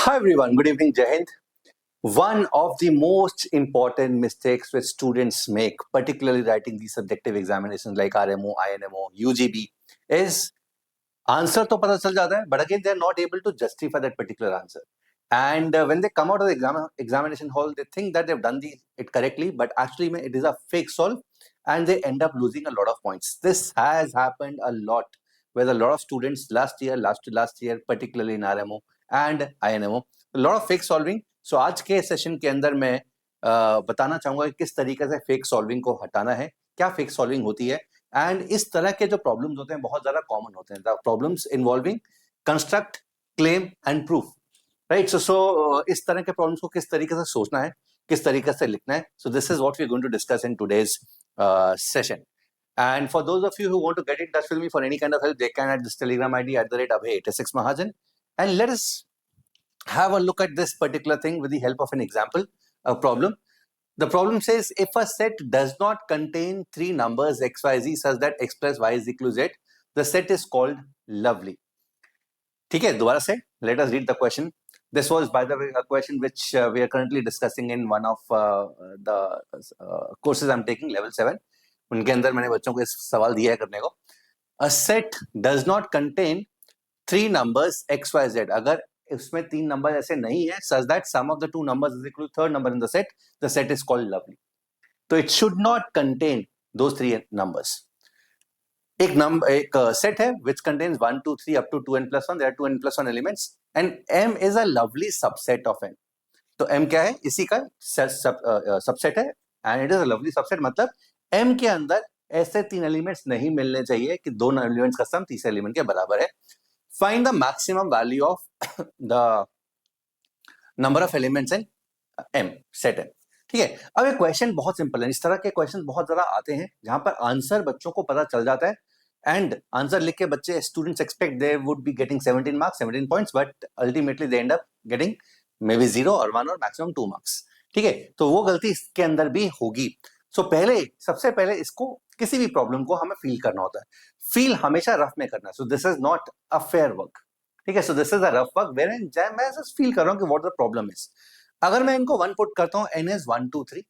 Hi everyone, good evening, Jai Hind. One of the most important mistakes which students make, particularly writing these subjective examinations like RMO, INMO, UGB, is answer तो पता चल जाता है, but again they are not able to justify that particular answer. And when they come out of the examination hall, they think that they've done it correctly, but actually it is a fake solve, and they end up losing a lot of points. This has happened a lot with a lot of students last year, particularly in RMO and INMO. A lot of fake solving. So आज के session के अंदर मैं बताना चाहूंगा कि किस तरीके से फेक सॉल्विंग को हटाना है, क्या फेक सॉल्विंग होती है, एंड इस तरह के जो प्रॉब्लम्स होते हैं बहुत ज्यादा कॉमन होते हैं. The problems involving construct, claim and proof, right. So इस तरह के प्रॉब्लम्स को किस तरीके से सोचना है, किस तरीके से लिखना है. So this is what we are going to discuss in today's session. And for those of you who want to get in touch with me for any kind of help, they can at this Telegram ID @Abhay86 Mahajan. And let us have a look at this particular thing with the help of an example, a problem. The problem says if a set does not contain three numbers x, y, z such that x plus y is equal to z, the set is called lovely. ठीक है, दोबारा से let us read the question. This was, by the way, a question which we are currently discussing in one of the courses I'm taking, level 7. उनके अंदर मैंने बच्चों को इस सवाल दिया है करने को. A set does not contain three numbers x, y, z. अगर इसमें तीन नंबर ऐसे नहीं है such that sum of the two numbers is equal to third number in the set is called lovely. तो it should not contain those three numbers. एक set है which contains 1, 2, 3 up to 2n plus 1. There are 2n plus 1 elements and m is a lovely subset of n. तो m क्या है? इसी का subset है and it is a lovely subset. मतलब m के अंदर ऐसे तीन एलिमेंट्स नहीं मिलने चाहिए कि दो एलिमेंट्स का सम तीसरे एलिमेंट के बराबर है. Find the maximum value of the number of elements in M, set M. ठीक है. अब ये क्वेश्चन बहुत सिंपल है. इस तरह के क्वेश्चन बहुत ज्यादा आते हैं जहां पर आंसर बच्चों को पता चल जाता है एंड आंसर लिख के बच्चे students expect they would be getting 17 marks, 17 points, but ultimately they and up getting may be 0 और 1 और मैक्सिमम 2 मार्क्स. ठीक है, तो वो गलती इसके अंदर भी होगी. सो सबसे पहले इसको किसी भी प्रॉब्लम को हमें फील करना होता है. फील हमेशा रफ में करना है. So this is not a fair work. ठीक है, so this is a rough work where मैं जस्ट फील कर रहा हूं कि व्हाट द प्रॉब्लम इज. अगर मैं इनको 1 पुट करता हूं, n इज 1 2 3,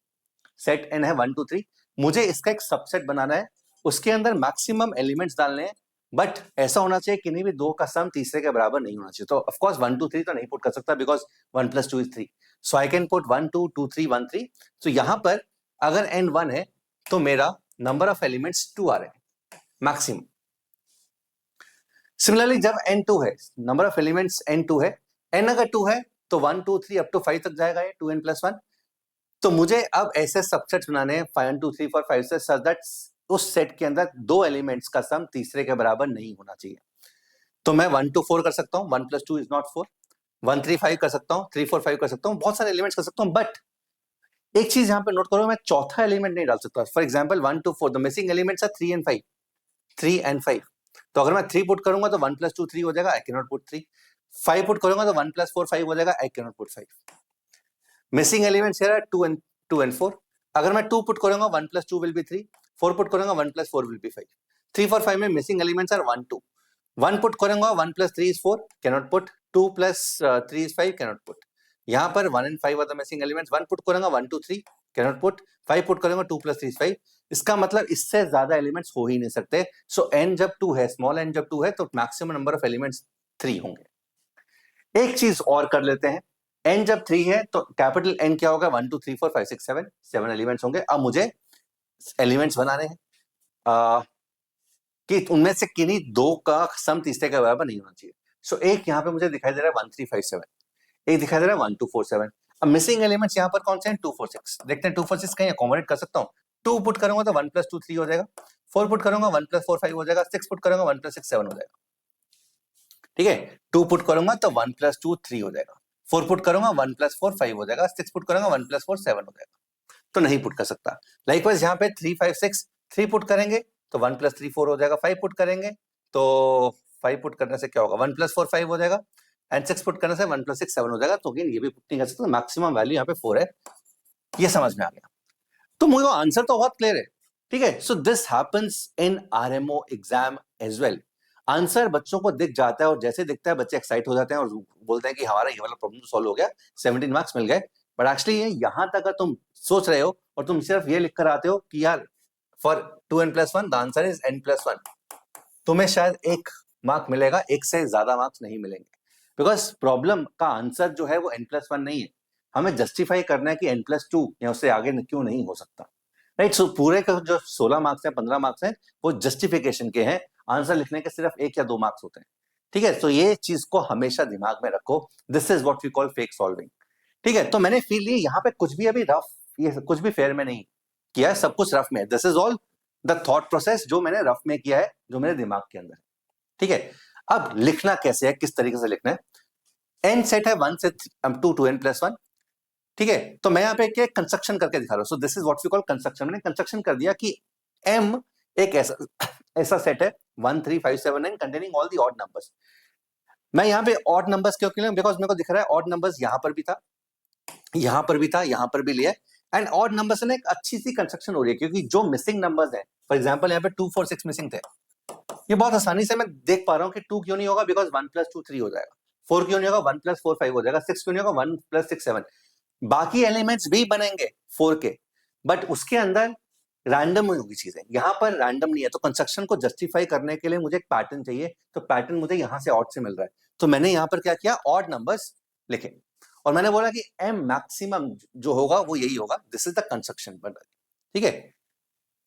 सेट n है 1 2 3, मुझे इसका एक सबसेट बनाना है, उसके अंदर मैक्सिमम एलिमेंट्स डालने हैं, बट ऐसा होना चाहिए कि नहीं भी दो का सम तीसरे के बराबर नहीं होना चाहिए. तो ऑफ कोर्स 1 2 3 तो नहीं पुट कर सकता because 1 + 2 = 3. So I can put 1 2 2 3 1 3. सो यहां पर अगर n 1 है तो मेरा नंबर ऑफ एलिमेंट्स 2 आ रहे हैं मैक्सिमम. सिमिलरली जब n 2 है, नंबर ऑफ एलिमेंट्स n 2 है, n अगर 2 है तो 1 2 3 अप टू 5 तक जाएगा ये 2n + 1. तो मुझे अब ऐसे सबसेट्स बनाने हैं 1 2 3 4 5 से सच दैट उस सेट के अंदर दो एलिमेंट्स का सम तीसरे के बराबर नहीं होना चाहिए. तो मैं 1 2 4 कर सकता हूं, 1 + 2 = 4, 1 3 5 कर सकता हूं, 3 4 5 कर सकता हूं, बहुत सारे एलिमेंट्स कर सकता हूं. बट एक चीज यहां पे नोट करो, मैं चौथा एलिमेंट नहीं डाल सकता. For example 1 2 4, the missing elements are 3 and 5, 3 and 5. तो अगर मैं 3 पुट करूंगा तो 1 + 2 3 हो जाएगा, I can not put 3. 5 put करूंगा तो 1 + 4 5 हो जाएगा, I can not put 5. Missing elements here are 2 and 4. अगर मैं 2 पुट करूंगा 1 + 2 विल बी 3, 4 पुट करूंगा 1 + 4 विल बी 5. 3 4 5 में मिसिंग एलिमेंट्स आर 1 2. 1 पुट करूंगा 1 + 3 = 4, can not put. 2 + 3 = 5, can not put. यहां पर 1 and 5 are the missing elements. 1 put करूंगा 1 2 3, can not put. 5 put करूंगा 2 + 3 = 5. इसका मतलब इससे ज्यादा एलिमेंट्स हो ही नहीं सकते. सो n जब 2 है, स्मॉल n जब 2 है, तो मैक्सिमम नंबर ऑफ एलिमेंट्स 3 होंगे. एक चीज और कर लेते हैं, n जब 3 है तो कैपिटल N क्या होगा? 1 2 3 4 5 6 7 एलिमेंट्स होंगे. अब मुझे एलिमेंट्स बनाने हैं कि उनमें से किन्हीं दो का सम तीसरे के बराबर नहीं होना चाहिए. सो एक यहाँ पे मुझे दिखाई दे रहा है 1 3 5 7, एक दिखाई दे रहा है 1 2 4 7. अब मिसिंग एलिमेंट्स यहाँ पर कौन से हैं? 2 4 6. देखते हैं 2 4 6 कहीं अकोमोडेट कर सकता हूँ. 2 पुट करूंगा तो 1 + 2 3 हो जाएगा. 4 पुट करूंगा 1 + 4 5 हो जाएगा. 6 पुट करूंगा 1 + 6 7 हो जाएगा. ठीक है, 2 पुट करूंगा तो 1 + 2 3 हो जाएगा. 4 पुट करूंगा 1 + 4 5 हो जाएगा. 6 पुट करूंगा 1 + 4 7 हो जाएगा. तो नहीं पुट कर सकता. लाइकवाइज यहाँ पे 3 5 6, 3 पुट करेंगे तो 1 + 3 4 हो जाएगा. 5 पुट करेंगे तो 5 पुट करने से क्या होगा? 1 + 4 5 हो जाएगा. एंड 6 पुट करने से 1 + 6 7 हो जाएगा. तो ये भी पुट नहीं कर सकते. मैक्सिमम वैल्यू यहाँ पे 4 है. ये समझ में आ गया. तो मुझे आंसर तो बहुत क्लियर है. ठीक है, so this happens in RMO exam as well. Answer बच्चों को दिख जाता है और जैसे दिखता है बच्चे एक्साइट हो जाते हैं और बोलते हैं कि हमारा ये वाला प्रॉब्लम सॉल्व हो गया, 17 मार्क्स मिल गए। बट एक्चुअली ये यहाँ तक अगर तुम सोच रहे हो और तुम सिर्फ ये लिख कर आते हो कि यार for 2n+1 the answer is n+1, तुम्हें शायद 1 मार्क मिलेगा, एक से ज्यादा मार्क्स नहीं मिलेंगे, बिकॉज प्रॉब्लम का आंसर जो है वो n+1 नहीं है। हमें जस्टिफाई करना है कि n+2 या उससे आगे क्यों नहीं हो सकता, राइट। सो पूरे का जो 16 मार्क्स है, 15 मार्क्स है, वो जस्टिफिकेशन के हैं, आंसर लिखने के सिर्फ 1 या 2 मार्क्स होते हैं, ठीक है। तो ये चीज को हमेशा दिमाग में रखो, this is what we call fake solving, ठीक है। तो मैंने फील लिया यहाँ पे कुछ भी अभी रफ, ये कुछ भी फेयर में नहीं किया है, सब कुछ रफ में है। This is all the thought process जो मैंने रफ में किया है, जो मेरे दिमाग के अंदर है, ठीक है। अब लिखना कैसे है, किस तरीके से लिखना है। एन सेट है 1 से 2n+1, ठीक है। तो मैं यहाँ पे क्या कंस्ट्रक्शन करके दिखा रहा हूँ। So this is what we call construction. मैंने कंस्ट्रक्शन कर दिया कि m एक ऐसा सेट है 1 3 5 7 9 containing all the odd numbers. मैं यहाँ पे ऑड नंबर्स क्यों लिया, बिकॉज मेरे को दिख रहा है ऑड नंबर्स यहाँ पर भी था, यहाँ पर भी था, यहाँ पर भी लिया, एंड ऑड नंबर्स से एक अच्छी सी कंस्ट्रक्शन हो रही है, क्योंकि जो मिसिंग नंबर्स हैं, फॉर एग्जाम्पल यहाँ पे 2 4 6 मिसिंग थे, ये बहुत आसानी से मैं देख पा रहा हूँ कि 2 क्यों नहीं होगा, बिकॉज 1+2 3 हो जाएगा, 4 क्यों नहीं होगा, 1+4 5 हो जाएगा, 6 क्यों नहीं होगा, 1+6 7, बाकी एलिमेंट्स भी बनेंगे 4 के, बट उसके अंदर रैंडम होगी चीजें, यहाँ पर रैंडम नहीं है। तो कंस्ट्रक्शन को जस्टिफाई करने के लिए मुझे एक पैटर्न चाहिए, तो पैटर्न मुझे यहाँ से ऑड से मिल रहा है, तो मैंने यहाँ पर क्या किया, ऑड नंबर्स लिखे, और मैंने बोला कि m मैक्सिमम जो होगा वो यही होगा, दिस इज द कंस्ट्रक्शन, ठीक है।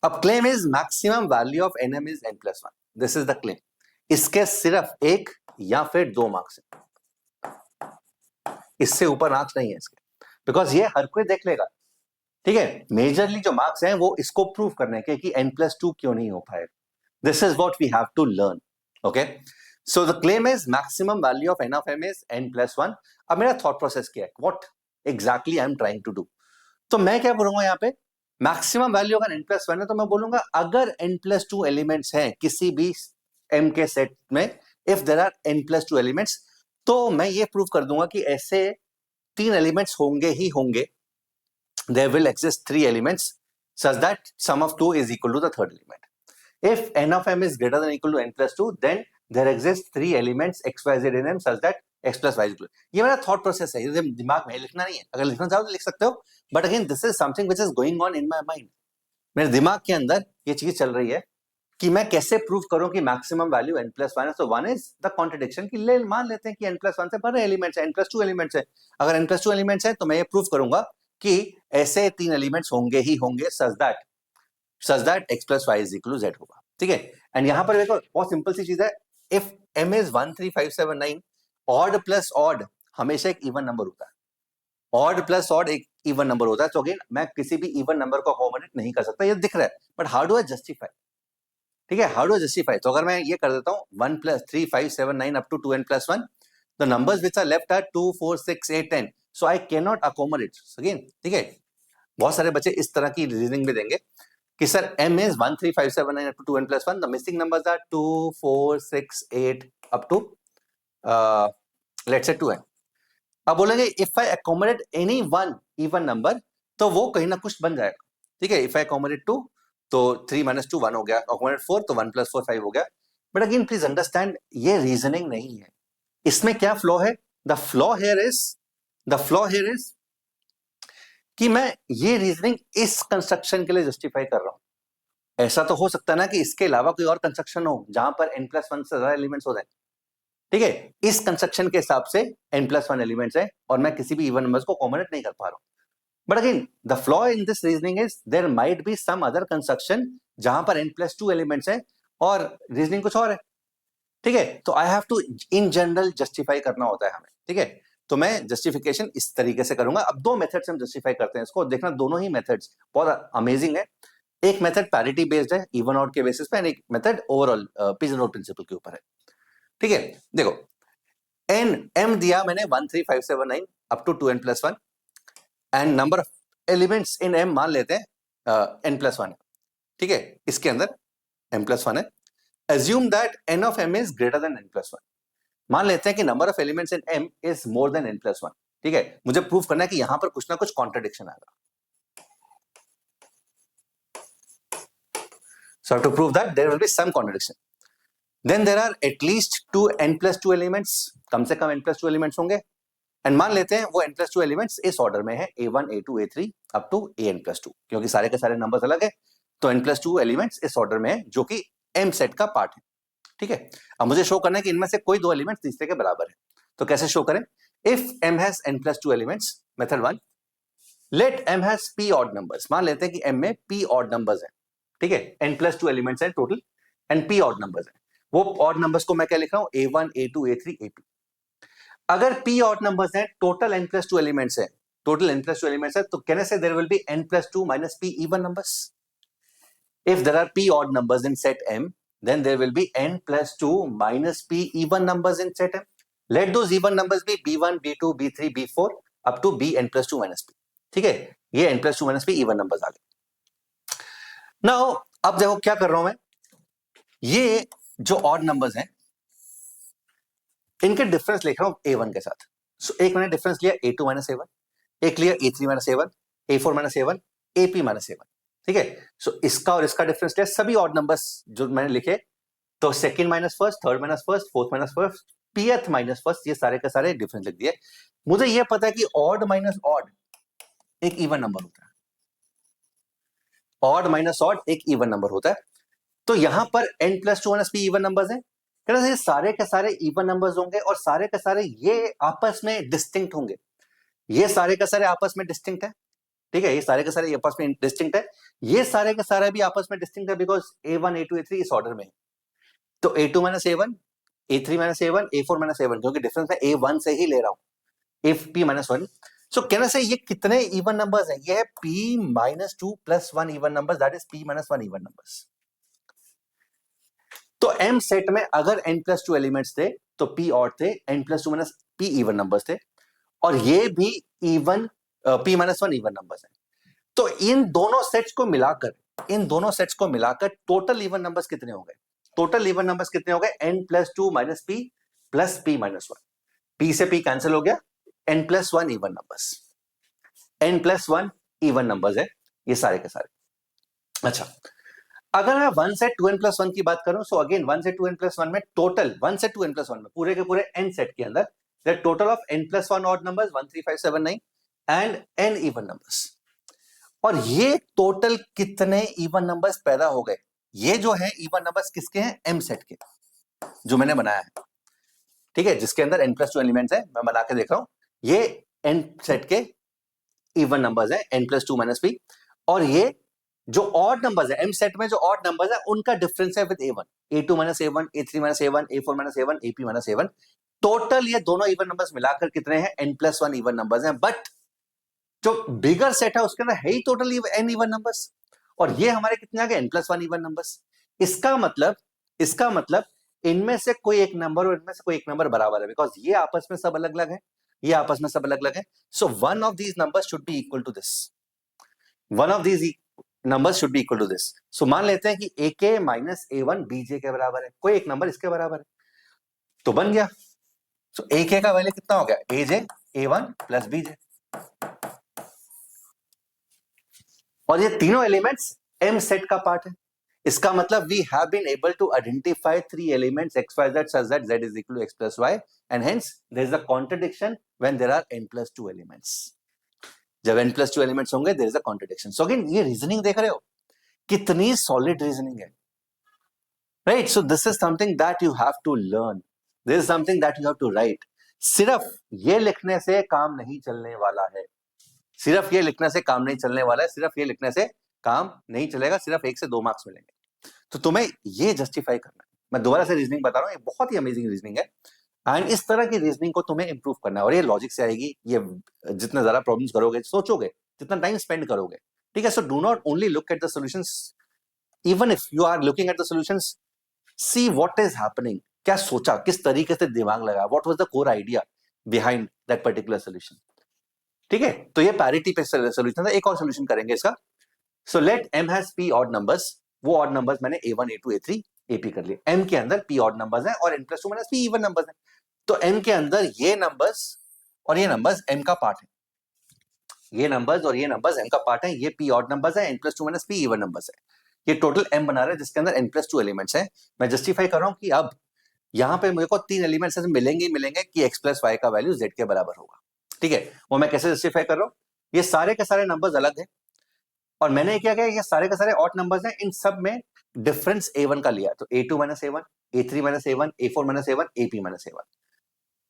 अब claim is maximum value of nm is n+1, this is the claim. इसके सिर्फ 1 या फिर 2 मार्क्स है, इससे ऊपर मार्क्स नहीं है इसके, बिकॉज ये हर कोई देख लेगा, ठीक है। मेजरली जो मार्क्स हैं वो इसको प्रूव करने के कि n+2 क्यों नहीं हो पाएगा, this is what we have to learn, okay. So the claim is maximum value of n of m is n+1। अब मेरा थॉट प्रोसेस क्या है, what exactly I am trying to do. तो मैं क्या बोलूंगा यहाँ पे, मैक्सिमम वैल्यू अगर n+1 है, तो मैं बोलूंगा अगर n+2 एलिमेंट्स हैं किसी भी m के सेट में, if there are n+2 elements, तो मैं ये प्रूव कर दूंगा कि ऐसे 3 एलिमेंट्स होंगे ही होंगे, there will exist 3 elements such that sum of 2 is equal to the third element. If n of m is greater than or equal to n+2, then there exist 3 elements x, y, z in m such that x plus y is equal to। ये मेरा thought process है, ये दिमाग में लिखना नहीं है, अगर लिखना चाहो तो लिख सकते हो, but again this is something which is going on in my mind, मेरे दिमाग के अंदर ये चीज चल रही है कि मैं कैसे प्रूव करूं कि मैक्सिमम वैल्यू n+1 है। सो 1 इज द कॉन्ट्रडिक्शन, कि ले मान लेते हैं कि n+1 से बड़े एलिमेंट्स है, n+2 एलिमेंट्स है, अगर n+2 एलिमेंट्स है तो मैं ये प्रूव करूंगा कि ऐसे 3 एलिमेंट्स होंगे ही होंगे such that x plus y is equal to z होगा, ठीक है। एंड यहां पर देखो बहुत सिंपल सी चीज है, if m is 1 3 5 7 9, odd plus odd हमेशा एक इवन नंबर होता है, ऑड प्लस ऑड एक इवन नंबर होता है, तो अगेन मैं किसी भी इवन नंबर को अकोमोडेट नहीं कर सकता, ये दिख रहा है, but how do I justify, ठीक है, हाउ डू आई जस्टिफाई। तो अगर मैं ये कर देता हूँ 1 + 3 5 7 9 up to 2n+1, the numbers which are left are 2 4 6 8 10, so I cannot accommodate again, ठीक है। बहुत सारे बच्चे इस तरह की रीजनिंग भी देंगे कि sir m is 1 3 5 7 9 up to 2n+1, the missing numbers are 2 4 6 8 up to let's say 2n। अब बोलेंगे if I accommodate any one even number, तो वो कहीं ना कुछ बन जाएगा, ठीक है। इफ आई accommodate 2 तो 3 - 2 1 हो गया, accommodate 4 तो 1 + 4 5 हो गया, बट अगेन प्लीज अंडरस्टैंड ये रीजनिंग नहीं है, इसमें क्या फ्लॉ है, द फ्लॉ हियर इज कि मैं ये रीजनिंग इस कंस्ट्रक्शन के लिए जस्टिफाई कर रहा हूं। ऐसा तो हो सकता है ना कि इसके अलावा कोई और कंस्ट्रक्शन हो जहां पर n+1 से ज्यादा एलिमेंट्स हो जाए, ठीक है। इस कंस्ट्रक्शन के हिसाब से n+1 एलिमेंट्स है और मैं किसी भी इवन नंबर्स को अकोमोडेट नहीं कर पा रहा हूं, but again the flaw in this reasoning is there might be some other construction जहां पर n+2 एलिमेंट्स है और रीजनिंग कुछ और है, ठीक है। तो I have to in general justify करना होता है हमें, ठीक है। तो मैं जस्टिफिकेशन इस तरीके से करूंगा। अब 2 मेथड से हम जस्टिफाई करते हैं इसको, देखना दोनों ही मेथड्स बहुत अमेजिंग है। एक मेथड पैरिटी बेस्ड है, इवन आउट के बेसिस पे, एंड एक method overall pigeonhole principle के ऊपर है, ठीक है। देखो m दिया मैंने 1 3 5 7 9 up to 2n+1, and number of elements in m मान लेते हैं n+1, ठीक है। इसके अंदर m+1 है, assume that n of m is greater than n+1, मान लेते हैं कि number of elements in m is more than n+1, ठीक है। मुझे प्रूव करना है कि यहां पर कुछ ना कुछ कॉन्ट्रडिक्शन आएगा, so I have to prove that there will be some contradiction। Then there are at least two n+2 elements, कम से कम n+2 एलिमेंट्स होंगे, एंड मान लेते हैं वो n+2 एलिमेंट्स इस ऑर्डर में है a1 a2 a3 up to an+2, क्योंकि सारे के सारे नंबर्स अलग है, तो n+2 एलिमेंट्स इस ऑर्डर में है जो कि m सेट का पार्ट है, ठीक है। अब मुझे शो करना है कि इनमें से कोई दो एलिमेंट्स तीसरे के बराबर है, तो कैसे शो करें? If m has n+2 elements, method 1, let m has p odd numbers, मान लेते हैं कि m में p ऑड नंबर्स हैं, ठीक है, n+2 एलिमेंट्स हैं total and p odd numbers हैं, वो ऑड नंबर्स को मैं क्या लिख रहा हूं, a1 a2 a3 a2। अगर p ऑड नंबर्स हैं, टोटल n+2 एलिमेंट्स हैं, टोटल n+2 एलिमेंट्स है, तो can say there will be n+2 minus p even numbers. If there are p odd numbers in set m, then there will be n+2 minus p even numbers in set m. Let those even numbers be b1 b2 b3 b4 up to b n+2 minus p, ठीक है, ये n+2 minus p even numbers आ गए। Now अब देखो क्या कर रहा हूं मैं, ये जो ऑड नंबर्स हैं इनके डिफरेंस लिख रहा हूं a1 के साथ। सो एक मैंने डिफरेंस लिया a2 minus a1, एक लिया a3 minus a1, a4 minus a1, ap minus a1, ठीक है। सो इसका और इसका डिफरेंस लिया, सभी ऑड नंबर्स जो मैंने लिखे, तो second minus first, third minus first, fourth minus first, पीएथ minus first, ये सारे के सारे डिफरेंस लिख दिए। मुझे ये पता है कि ऑड माइनस ऑड एक इवन नंबर होता है, ऑड माइनस ऑड एक इवन नंबर होता है, तो यहां पर n+2 minus p even numbers हैं, ये सारे के सारे इवन नंबर्स होंगे और सारे के सारे ये आपस में डिस्टिंक्ट होंगे, ये सारे के सारे आपस में डिस्टिंक्ट है, ठीक है, ये सारे के सारे आपस में डिस्टिंक्ट है, ये सारे के सारे भी आपस में डिस्टिंक्ट है बिकॉज a1 a2 a3 इस ऑर्डर में है, तो a2 minus a1 a3 minus a1 a4 minus a1, क्योंकि डिफरेंस मैं a1 से ही ले रहा हूं, if p minus 1, सो कहना से ये कितने इवन नंबर्स हैं, ये है p minus 2 plus 1 even numbers, that is p minus 1 even numbers. तो m सेट में अगर n+2 एलिमेंट्स थे तो p ऑड थे, n+2 minus p even numbers थे, और ये भी even p minus 1 even numbers हैं, तो इन दोनों सेट्स को मिलाकर टोटल इवन नंबर्स कितने हो गए, टोटल इवन नंबर्स कितने हो गए, n+2 minus p plus p minus 1, p से p कैंसिल हो गया, n+1 even numbers, n+1 even numbers है ये सारे के सारे। अच्छा, अगर मैं 1 से 2n+1 की बात करूं, सो अगेन 1 से 2n+1 में टोटल 1 से 2n+1 में पूरे के पूरे n सेट के अंदर the total of n+1 odd numbers 1 3 5 7 9 and n even numbers, और ये टोटल कितने इवन नंबर्स पैदा हो गए, ये जो है इवन नंबर्स किसके हैं, m सेट के, जो मैंने बनाया है, ठीक है, जिसके अंदर n+2 एलिमेंट्स है, मैं बना के देख रहा हूं, ये n सेट के इवन नंबर्स है, n+2 minus p, और ये जो ऑड नंबर्स है m सेट में, जो ऑड नंबर्स है उनका डिफरेंस है with a1, a2 minus a1, a3 minus a1, a4 minus a1, ap minus a1, total ये दोनों इवन नंबर्स मिलाकर कितने हैं, n+1 इवन नंबर्स हैं, बट जो बिगर सेट है उसके अंदर है ही टोटल n इवन नंबर्स, और ये हमारे कितने आ गए, n+1 इवन नंबर्स। इसका मतलब इनमें से कोई एक नंबर और इनमें से कोई एक नंबर बराबर है, बिकॉज ये आपस में सब अलग अलग है, ये आपस में सब अलग अलग है, so one of these numbers should be equal to this, one of these numbers should be equal to this. So मान लेते हैं कि ak माइनस a1 bj के बराबर है, कोई एक नंबर इसके बराबर है, तो बन गया, सो ak का वैल्यू कितना हो गया, aj a1 प्लस bj, और ये तीनों एलिमेंट्स m सेट का पार्ट है। इसका मतलब we have been able to identify 3 elements xyz such that z is equal to x plus y, and hence there is a contradiction when there are n+2 elements. जब n+2 elements होंगे there is a contradiction। So again ये reasoning देख रहे हो, कितनी solid reasoning है, right? So this is something that you have to learn, this is something that you have to write. सिर्फ ये लिखने से काम नहीं चलने वाला है, सिर्फ ये लिखने से काम नहीं चलने वाला है, सिर्फ ये लिखने से काम नहीं चलेगा, सिर्फ 1 से 2 मार्क्स मिलेंगे, तो तुम्हें ये जस्टिफाई करना है। मैं दोबारा से रीजनिंग बता रहा हूँ, ये बहुत ही अमेजिंग रीजनिंग है, एंड इस तरह की रीजनिंग को तुम्हें इंप्रूव करना है, और ये लॉजिक से आएगी, ये जितने ज्यादा प्रॉब्लम्स करोगे, सोचोगे, जितना टाइम स्पेंड करोगे, ठीक है। So do not only look at the solutions, even if you are looking at the solutions, see what is happening, क्या सोचा, किस तरीके से दिमाग लगा, what was the core idea behind that particular solution, ठीक है। तो ये पैरिटी पे सॉल्यूशन था, एक और सॉल्यूशन करेंगे इसका। So let m has p odd numbers, वो ऑड नंबर्स मैंने a1 a2 a3 ap कर लिए, m के अंदर p ऑड नंबर्स हैं और n+2 minus p even numbers हैं, तो m के अंदर ये नंबर्स और ये नंबर्स m का पार्ट है, ये नंबर्स और ये नंबर्स m का पार्ट है, ये p ऑड नंबर्स हैं, n+2 minus p even numbers है। ये टोटल m बना रहा है जिसके अंदर n+2 एलिमेंट्स हैं। मैं जस्टिफाई कर रहा हूं कि अब यहां पे मुझे को 3 एलिमेंट्स ऐसे मिलेंगे ही मिलेंगे कि x+y का वैल्यू z के बराबर होगा। ठीक है, वो मैं कैसे जस्टिफाई कर रहा हूं, ये सारे के सारे नंबर्स अलग हैं और मैंने क्या किया, ये सारे के सारे ऑड नंबर्स हैं, इन सब में डिफरेंस a1 का लिया, तो a2 minus a1, a3 minus a1, a4 minus a1, ap minus a1।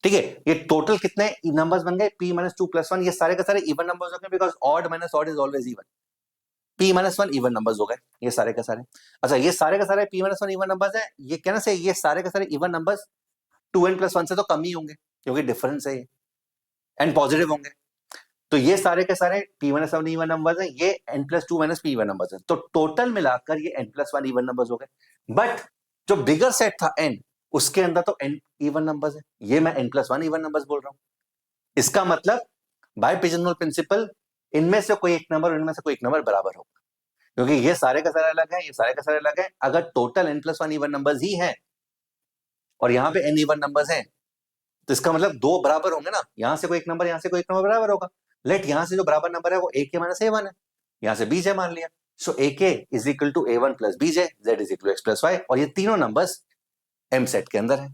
ठीक है, ये टोटल कितने नंबर्स बन गए, p माइनस 2+1, ये सारे के सारे इवन नंबर्स हो गए because odd minus odd is always even. p minus 1 even numbers हो गए ये सारे के सारे। अच्छा, ये सारे के सारे p माइनस 1 इवन नंबर्स हैं, ये कहना से ये सारे के सारे इवन नंबर्स 2n+1 से तो कम ही होंगे क्योंकि डिफरेंस है एंड पॉजिटिव होंगे। तो ये सारे के सारे p माइनस 1 इवन नंबर्स हैं, ये n+2 minus p even numbers हैं, तो टोटल मिलाकर ये n+1 इवन नंबर्स हो गए। बट जो बिगर सेट था n, उसके अंदर तो n इवन नंबर्स है, ये मैं n+1 इवन नंबर्स बोल रहा हूं। इसका मतलब बाय पिजनहोल प्रिंसिपल इनमें से कोई एक नंबर इनमें से कोई एक नंबर बराबर होगा, क्योंकि ये सारे का सारे अलग है, ये सारे का सारे अलग है। अगर टोटल n+1 इवन नंबर्स ही है और यहाँ पे n इवन नंबर्स हैं, तो इसका मतलब दो बराबर होंगे ना, यहां से कोई एक नंबर, यहां से कोई एक नंबर बराबर होगा। लेट यहां से जो बराबर नंबर है वो a k माइनस a1 है, यहां से bj मान लिया, so ak is equal to a1 plus bj, z is equal to x plus y, और ये तीनों नंबर्स m सेट के अंदर है,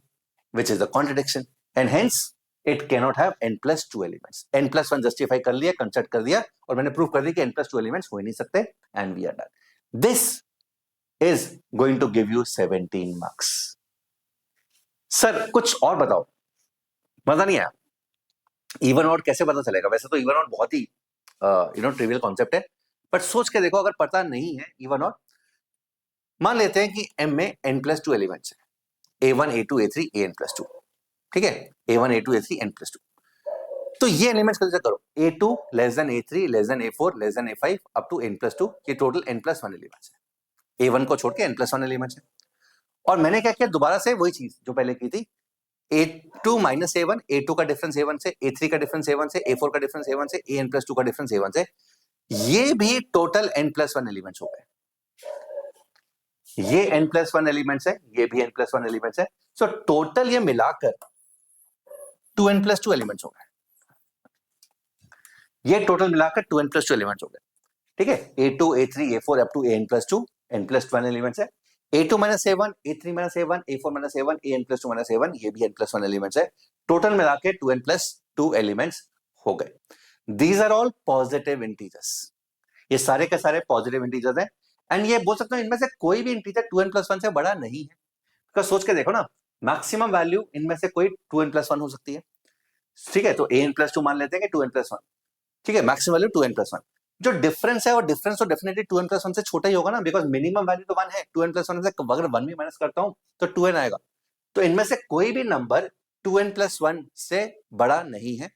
which is the contradiction, and hence it cannot have n+2 elements. n+1 justify कर लिया, construct कर दिया, और मैंने प्रूव कर दिया कि n+2 एलिमेंट्स हो ही नहीं सकते, and we are done. This is going to give you 17 marks. Sir कुछ और बताओ, मजा नहीं आया? इवन ऑड कैसे पता चलेगा? वैसे तो इवन ऑड बहुत ही ट्रिवियल कॉन्सेप्ट है, बट सोच के देखो, अगर पता नहीं है इवन ऑड, मान लेते हैं कि m में n+2 एलिमेंट्स है, a1 a2 a3 an+2, ठीक है, a1 a2 a3 n+2। तो ये एलिमेंट्स कैसे करो, a2 less than a3 less than a4 less than a5 up to n+2, ये टोटल n+1 एलिमेंट्स है, a1 को छोड़ के n+1 एलिमेंट्स है। और मैंने क्या किया, दोबारा से वही चीज जो पहले की थी, a2 माइनस a1, a2 का डिफरेंस a1 से, a3 का डिफरेंस a1 से, a4 का डिफरेंस a1 से, an+2 का डिफरेंस a1 से, ये भी टोटल n+1 एलिमेंट्स हो गए। ये n+1 एलिमेंट्स है, ये भी n+1 एलिमेंट्स है, सो टोटल ये मिलाकर 2n+2 एलिमेंट्स हो गए। ये टोटल मिलाकर 2n+2 एलिमेंट्स हो गए, ठीक है। a2 a3 a4 up to an+2 n+1 elements है, a2 minus a1 a3 minus a1 a4 minus a1 an+2 minus a1, ये भी n+1 एलिमेंट्स है, टोटल मिला के 2n+2 एलिमेंट्स हो गए। These are all positive integers, ये सारे के सारे पॉजिटिव इंटीजर्स हैं, एंड ये बोल सकते हो इनमें से कोई भी इंटीजर 2n+1 से बड़ा नहीं है। तो सोच के देखो ना, मैक्सिमम वैल्यू इनमें से कोई 2n+1 हो सकती है, ठीक है, तो an+2 मान लेते हैं कि 2n+1, ठीक है, मैक्सिमम वैल्यू 2n+1। जो डिफरेंस है वो डिफरेंस तो डेफिनेटली 2n+1 से छोटा ही होगा ना, बिकॉज मिनिमम वैल्यू तो 1 है, 2n+1 से अगर 1 भी माइनस करता हूं तो 2n आएगा। तो इनमें से कोई भी नंबर 2n+1 से बड़ा नहीं है।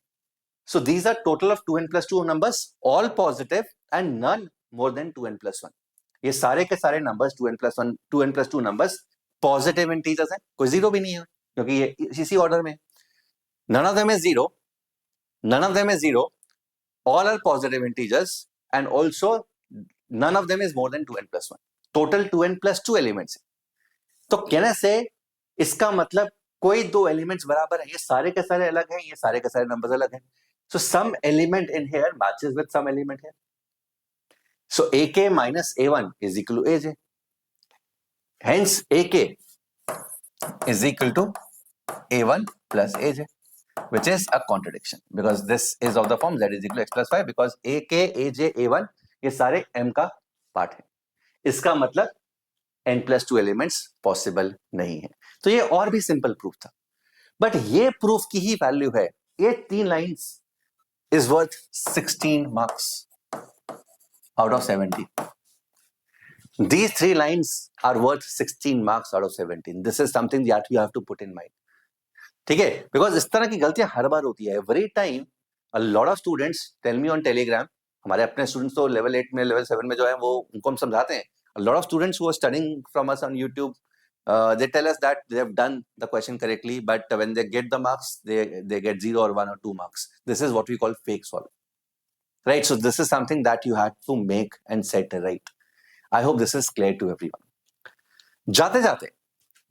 So these are total of 2n+2 numbers, all positive and none more than 2n+1। ये सारे के सारे numbers 2n+2 numbers positive integers हैं, कोई जीरो भी नहीं है क्योंकि ये इसी ऑर्डर में, none of them is zero, none of them is zero, all are positive integers, and also none of them is more than 2n+1, total 2n+2 elements. तो कहने से इसका मतलब कोई दो एलिमेंट्स बराबर है, ये सारे के सारे अलग हैं, ये सारे के सारे नंबर्स अलग हैं, so some element in here matches with some element here, so ak minus a1 is equal to aj, hence ak is equal to a1 plus aj, which is a contradiction because this is of the form z is equal to x plus y, because ak aj a1 ये सारे m का part है, इसका मतलब n+2 elements possible नहीं है। तो ये और भी सिंपल प्रूफ था, बट ये प्रूफ की ही वैल्यू है, ये 3 lines is worth 16 marks out of 17। These 3 lines are worth 16 marks out of 17. This is something that you have to put in mind. ठीक है, बिकॉज इस तरह की गलतियां हर बार होती है, every time a lot of students tell me on Telegram, हमारे अपने स्टूडेंट्स तो लेवल 8 में लेवल 7 में जो है वो उनको हम समझाते हैं, a lot of students who are studying from us on YouTube, they tell us that they have done the question correctly, but when they get the marks they get 0 or 1 or 2 marks. This is what we call fake solving, right? So this is something that you have to make and set right. I hope this is clear to everyone. जाते जाते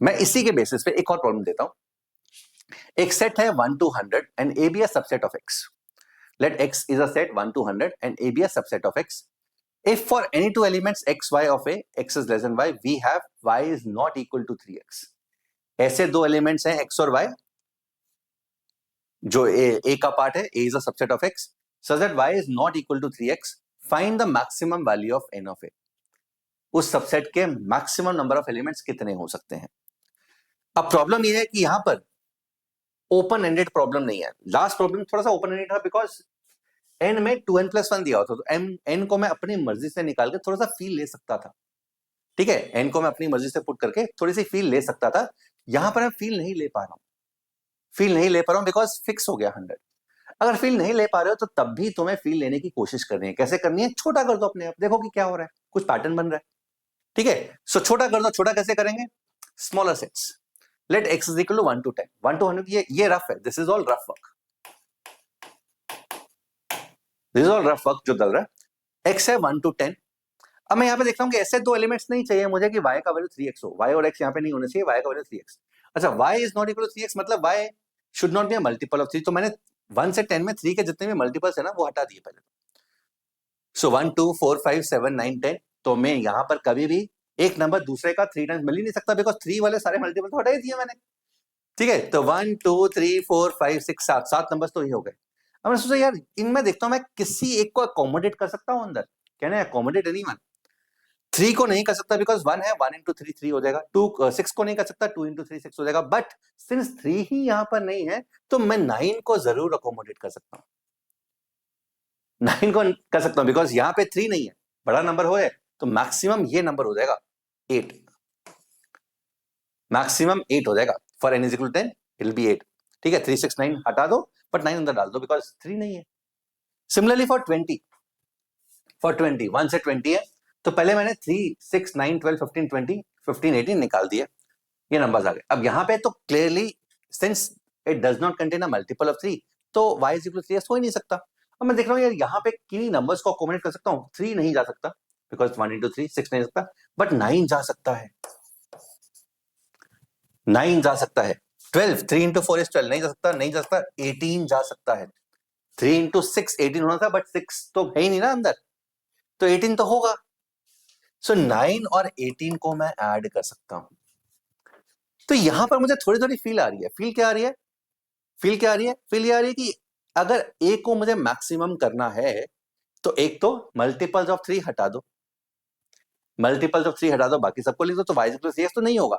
मैं इसी के basis पे एक और problem देता हूं। एक सेट है 1 to 100 and a be a subset of x. Let x is a set 1 to 100 and a be a subset of x. If for any two elements x, y of a, x is less than y, we have y is not equal to 3x. ऐसे दो elements हैं x और y, जो a का part है, a is a subset of x, such that y is not equal to 3x. Find the maximum value of n of a. उस subset के maximum number of elements कितने हो सकते हैं. अब प्रॉब्लम यह है कि यहां पर ओपन एंडेड प्रॉब्लम नहीं है. लास्ट प्रॉब्लम थोड़ा सा ओपन एंडेड था बिकॉज n में 2n+1 दिया होता, तो n को मैं अपनी मर्जी से निकाल के थोड़ा सा फील ले सकता था. ठीक है, n को मैं अपनी मर्जी से पुट करके थोड़ी सी फील ले सकता था. यहां पर मैं फील नहीं ले पा रहा हूं, बिकॉज फिक्स हो गया 100. अगर फील नहीं ले पा रहे हो तो तब भी तुम्हें फील लेने की कोशिश करनी है. कैसे करनी है? छोटा कर दो अपने आप, देखो कि क्या हो रहा है, कुछ पैटर्न बन रहा है. ठीक है, सो छोटा कर दो. छोटा कैसे करेंगे? Smaller sets. Let x is equal to 1 to 10. 1 to 100, ये रफ है. This is all rough work. This is all rough work जो चल रहा है. x है 1 to 10. अब मैं यहाँ पे देख रहा हूँ कि ऐसे दो एलिमेंट्स नहीं चाहिए मुझे कि y का वैल्यू 3x हो. y और x यहाँ पे नहीं होने चाहिए, y का वैल्यू 3x. अच्छा, y is not equal to 3x मतलब y should not be a multiple of 3. तो मैंने 1 से 10 में 3 के जितने भी मल्टीपल्स है ना वो हटा दिए पहले. सो 1 2 4 5 7 9 10. तो मैं यहाँ पर कभी भी एक नंबर दूसरे का 3 टाइम्स मिल ही नहीं सकता, बिकॉज 3 वाले सारे मल्टीपल तो हटा ही दिए मैंने. ठीक है, तो 1 2 3 4 5 6 7 नंबर्स तो ये हो गए. अब मैंने सोचा यार इनमें देखता हूँ मैं किसी एक को अकोमोडेट कर सकता हूँ अंदर. कहना है अकोमोडेट एनीवन. 3 को नहीं कर सकता बिकॉज 1 है, 1 into 3 3 हो जाएगा. 6 को नहीं कर सकता, 2 into 3 6 हो जाएगा. बट सिंस 3 ही यहां पर नहीं है तो मैं 9 को जरूर अकोमोडेट कर सकता हूं. 9 को कर सकता हूं बिकॉज यहां पे 3 नहीं है, बड़ा नंबर हो है तो मैक्सिमम ये नंबर हो जाएगा 8. मैक्सिमम 8 हो जाएगा. For n is equal to 10 it will be 8. ठीक है, 3 6 9 हटा दो बट 9 अंदर डाल दो बिकॉज 3 नहीं है. सिमिलरली फॉर 20, 1 से 20 है तो पहले मैंने 3 6 9 12 15 20 15 18 निकाल दिए. ये नंबर्स आ गए. अब यहां पे तो clearly since it does not contain a multiple of 3 तो y इज इक्वल टू 3 हो ही नहीं सकता. अब मैं देख रहा हूं यार यहाँ पे किन्हीं नंबर्स को अकोमोडेट कर सकता हूं. 3 नहीं जा सकता बिकॉज 1 into 3 6 नहीं जा सकता, बट 9 जा सकता है. 9 जा सकता है. 12 3 into 4 is 12 नहीं जा सकता. नहीं जा सकता. 18 जा सकता है. 3 into 6 18 होना था बट 6 तो है ही नहीं ना अंदर, तो 18 तो होगा. सो 9 और 18 को मैं ऐड कर सकता हूं. तो यहां पर मुझे थोड़ी थोड़ी फील आ रही है. फील क्या आ रही है? फील ये आ रही है कि अगर a को मुझे मैक्सिमम करना है तो एक तो मल्टीपल्स ऑफ 3 हटा दो. बाकी सबको लिख दो तो y is equal to 3x तो नहीं होगा.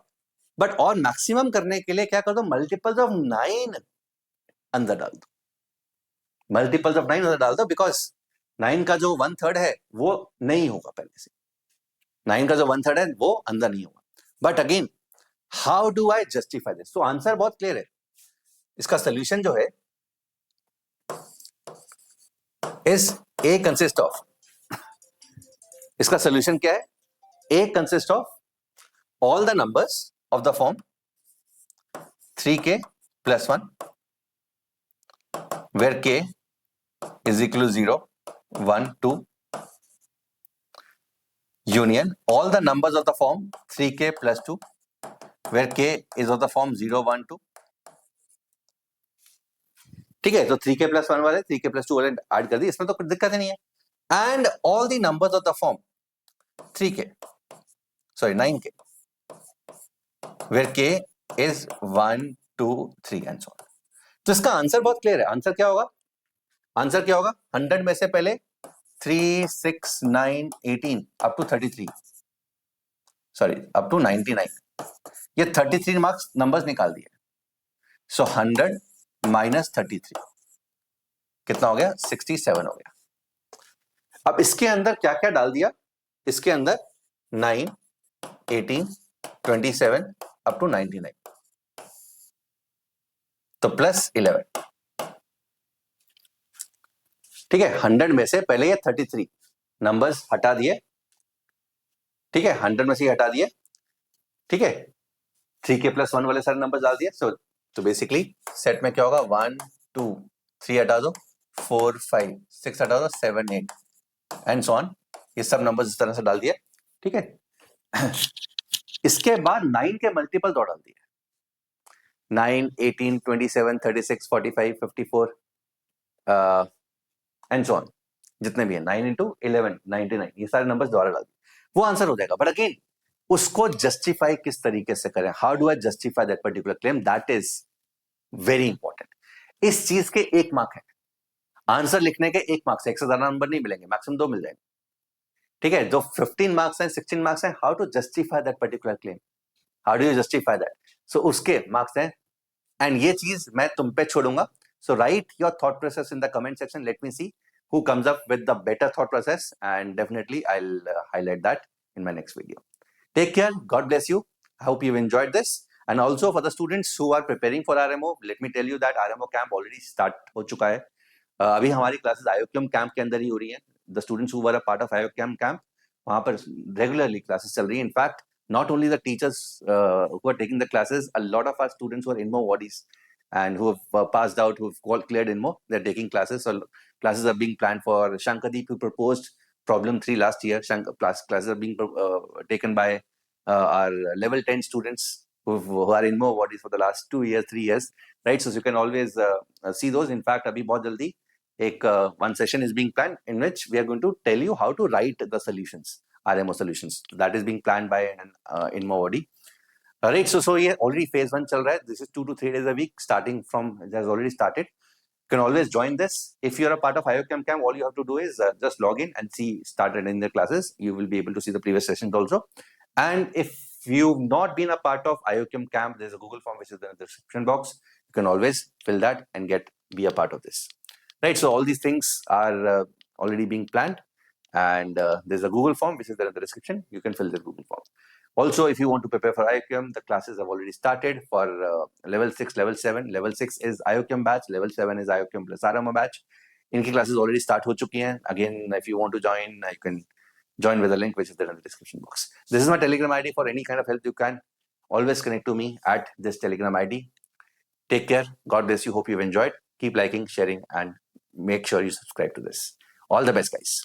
बट और मैक्सिमम करने के लिए क्या कर दो? मल्टीपल्स ऑफ 9 अंदर डाल दो. मल्टीपल्स ऑफ 9 अंदर डाल दो बिकॉज 9 का जो 1/3 है वो नहीं होगा पहले से. 9 का जो 1/3 है वो अंदर नहीं होगा. But again how do I justify this? तो आंसर बहुत क्लियर है. इसका सोल्यूशन जो है इज ए कंसिस्ट ऑफ, इसका सोल्यूशन क्या है? A consist of all the numbers of the form 3k plus 1 where k is equal to 0 1 2 union all the numbers of the form 3k plus 2 where k is of the form 0 1 2. ठीक है, तो 3k plus 1 वाले 3k plus 2 वाले add कर दी, इसमें तो कुछ दिक्कत ही नहीं है. And all the numbers of the form 3k sorry 9k where k is 1 2 3 and so on. तो इसका आंसर बहुत क्लियर है. आंसर क्या होगा? 100 में से पहले 3 6 9 18 up to 33 sorry up to 99, ये 33 मार्क्स नंबर्स निकाल दिए. सो 100 माइनस 33 कितना हो गया? 67 हो गया. अब इसके अंदर क्या क्या डाल दिया? इसके अंदर 9 18 27 अप टू 99 तो प्लस 11. ठीक है, 100 में से पहले ये 33 नंबर्स हटा दिए. ठीक है, 100 में से हटा दिए. ठीक है, 3k plus 1 वाले सारे नंबर्स डाल दिए. तो बेसिकली सेट में क्या होगा? 1 2 3 हटा दो, 4 5 6 हटा दो, 7 8 एंड सो ऑन. ये सब नंबर्स इस तरह से डाल दिए. ठीक है, इसके बाद 9 के मल्टीपल दो डाल दिए. 9 18 27 36 45 54 एंड सो ऑन. जितने भी है 9 into 11 99 ये सारे नंबर्स दोबारा डाल दिए वो आंसर हो जाएगा बट अगेन उसको जस्टिफाई किस तरीके से करें how do I justify that particular claim that is very important इस चीज के 1 मार्क है आंसर लिखने के 1 मार्क्स एक से ज्यादा नंबर नहीं मिलेंगे मैक्सिमम 2 मिल जाएंगे ठीक है जो 15 मार्क्स हैं 16 मार्क्स हैं how to justify that particular claim how do you justify that so उसके मार्क्स हैं एंड ये चीज मैं तुम पे छोड़ूंगा so write your thought process in the comment section let me see who comes up with the better thought process and definitely I'll highlight that in my next video. Take care. God bless you. I hope you've enjoyed this. And also for the students who are preparing for RMO, let me tell you that RMO camp already start हो चुका है अभी हमारी classes आयोक्यम camp के अंदर ही हो रही हैं the students who were a part of IOQM camp वहां पर रेगुलरली क्लासेस चल रही हैं in fact not only the teachers who are taking the classes a lot of our students who are INMO bodies and who have passed out who have cleared INMO they're taking classes so classes are being planned for Shankadeep who proposed problem 3 last year classes are being taken by our level 10 students who are INMO bodies for the last 2 years 3 years right so you can always see those in fact abhi bahut jaldi एक one session is being planned in which we are going to tell you how to write the solutions RMO solutions that is being planned by an INMO body right so ये already phase 1 चल रहा है this is 2 to 3 days a week starting from it has already started you can always join this if you're a part of IOCAM camp all you have to do is just log in and see started in the classes you will be able to see the previous sessions also and if you've not been a part of IOCAM camp there's a Google form which is in the description box you can always fill that and be a part of this right so all these things are already being planned and there's a Google form which is there in the description you can fill this Google form also if you want to prepare for IOCAM the classes have already started for level 6 level 7 level 6 is IOCAM batch level 7 is IOCAM plus RMO batch इनकी classes already start हो चुकी हैं again if you want to join you can join with the link which is there in the description box this is my Telegram ID for any kind of help you can always connect to me at this Telegram ID take care God bless you hope you've enjoyed keep liking sharing and make sure you subscribe to this all the best guys